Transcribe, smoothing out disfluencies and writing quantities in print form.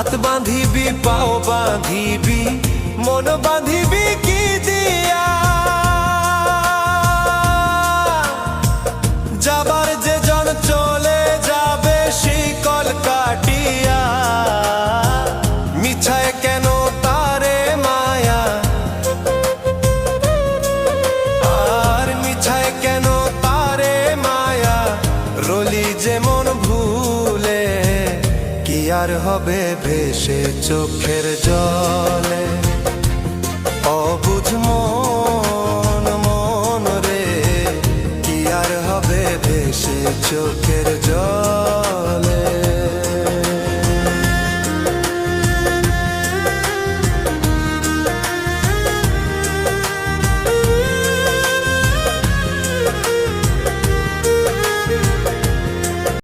হাত বাঁধিবি পাও বাঁধিবি মন বাঁধিবি কি দিয়া যাবার যে জন চলে যাবে শিকল কাটিয়া মিছায় কেন তারে মায়া আর মিছায় কেন তারে মায়া রলি যেমন ভুলে কি আর হবে ভেসে চোখের জলে